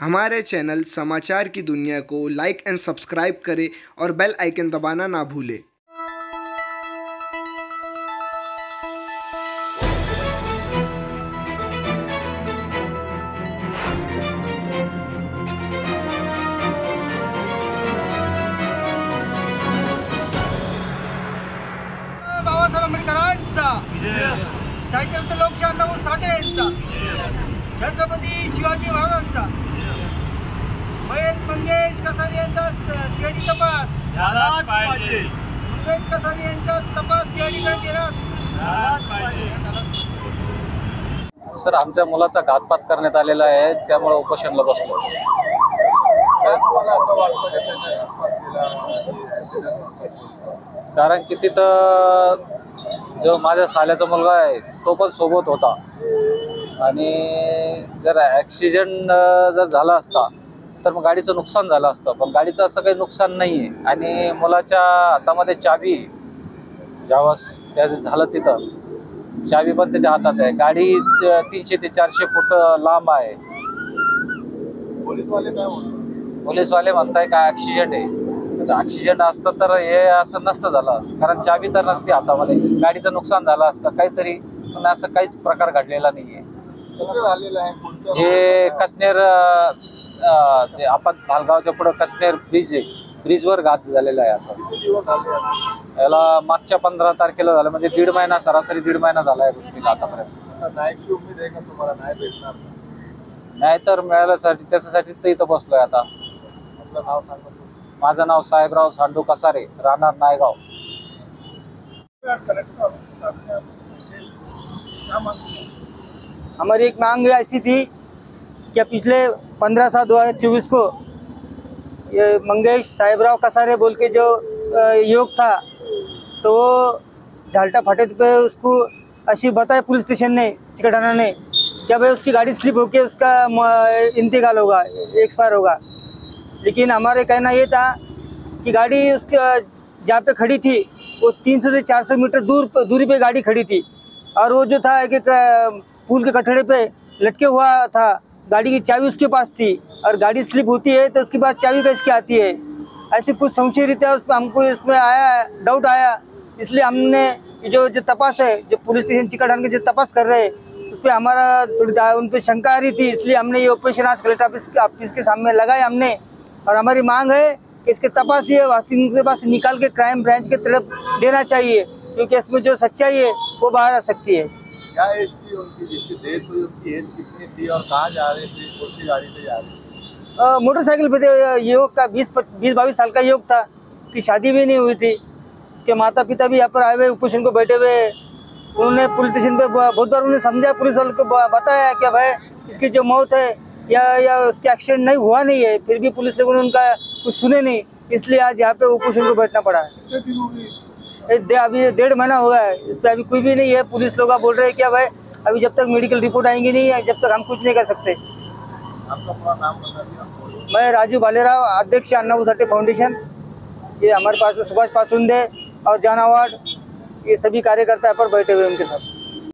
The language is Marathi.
हमारे चैनल समाचार की दुनिया को लाइक एंड सब्सक्राइब करें और बेल आइकन दबाना ना भूलें। बाबासाहेब आंबेडकरांचा साहित्य लोकशाही अण्णाभाऊ साठे यांचा छत्रपती शिवाजी महाराजांचा महेश मंगेश कसारी यांचा सीआयडी तपास झालाच पाहिजे। मंगेश कसारी यांचा तपास सीआयडीकडे केलाच पाहिजे। सर, आमच्या मुलाचा घातपात करण्यात आलेला आहे, त्यामुळे उपोषणाला बसलो। कारण की तिथं जो माझ्या साल्याचा मुलगा आहे तो पण सोबत होता आणि जर ॲक्सिडेंट जर झाला असता तर मग गाडीचं नुकसान झालं असतं, पण गाडीचं असं काही नुकसान नाही आहे। आणि मुलाच्या हातामध्ये चाबी ज्यावेळेस त्या झालं तिथं चाबी पण त्याच्या हातात आहे। गाडी 300 ते 400 फूट लांब आहे। पोलीसवाले म्हणताय काय ॲक्सिडेंट आहे, ॲक्सिडेंट असतं तर हे असं नसतं झालं, कारण चाबी तर नसते हातामध्ये, गाडीचं नुकसान झालं असतं काहीतरी, पण असं काहीच प्रकार घडलेला नाही आहे। हे कसनेर ते आपण भालगावच्या पुढे कसनेर ब्रिज आहे, ब्रिजवर घात झालेला आहे। असं याला मागच्या 15 तारखेला झालं, म्हणजे 1.5 महिना, सरासरी 1.5 महिना झाला आहे गोष्टीला आतापर्यंत। नाही तर मिळाल्यासाठी त्याच्यासाठी तर इथं बसलोय आता। माझं नाव साहेबराव सांडू कसारे, राहणार नायगाव। हमारी एक मांग ऐसी थी कि पिछले 15/7/2024 को ये मंगेश साहेबराव कसारे बोल के जो युवक था, तो वो झाल्टा फाटे पे उसको ऐसी बताया पुलिस स्टेशन ने, चिकटाना ने, क्या भाई उसकी गाड़ी स्लिप होके उसका इंतकाल होगा, एक्सपायर होगा। लेकिन हमारे कहना ये था कि गाड़ी उसके जहाँ पे खड़ी थी वो 300 से 400 मीटर दूरी पे गाड़ी खड़ी थी, और वो जो था कि पुल के कटड़े पे लटके हुआ था, गाड़ी की चाबी उसके पास थी, और गाड़ी स्लिप होती है तो उसके पास चाबी कैसे आती है, ऐसे कुछ संशय रीत्या उस पर हमको इसमें आया, डाउट आया। इसलिए हमने जो तपास है, जो पुलिस स्टेशन चिकटान के जो तपास कर रहे हैं, उस पर हमारा थोड़ी उन पर शंका आ रही थी, इसलिए हमने ये ऑपरेशन आज कलेक्टर ऑफिस के सामने लगाया हमने। और हमारी मांग है कि इसके तपास ये वासिंग के पास निकाल के क्राइम ब्रांच की तरफ देना चाहिए, क्योंकि इसमें जो सच्चाई है वो बाहर आ सकती है। क्या एज थी उनकी, जिसकी डेथ हुई उनकी एज कितनी थी और कहाँ जा रहे थे, कौन सी गाड़ी से जा रहे थे? मोटरसाइकिल पे थे। युवक का 20-22 साल का युवक था, उसकी शादी भी नहीं हुई थी। उसके माता पिता भी यहाँ पर आए हुए उपोषण को बैठे हुए। उन्होंने पुलिस स्टेशन पे बहुत बार उन्होंने समझाया, पुलिस वालों को बताया कि भाई इसकी जो मौत है या उसके एक्सीडेंट नहीं हुआ नहीं है, फिर भी पुलिस लोगों ने उनका कुछ सुने नहीं, इसलिए आज यहाँ पे उपोषण को बैठना पड़ा है। अभी 1.5 महीना हुआ है, इस पर अभी कोई भी नहीं है। पुलिस लोग बोल रहे हैं क्या भाई अभी जब तक मेडिकल रिपोर्ट आएंगी नहीं, जब तक हम कुछ नहीं कर सकते। आपका पूरा नाम बता दिया। मैं राजू भालेराव, अध्यक्ष अण्णाभाऊ साठे फाउंडेशन। ये हमारे पास सुभाष पाचुंदे और जान अवार्ड, ये सभी कार्यकर्ता यहाँ पर बैठे हुए उनके साथ।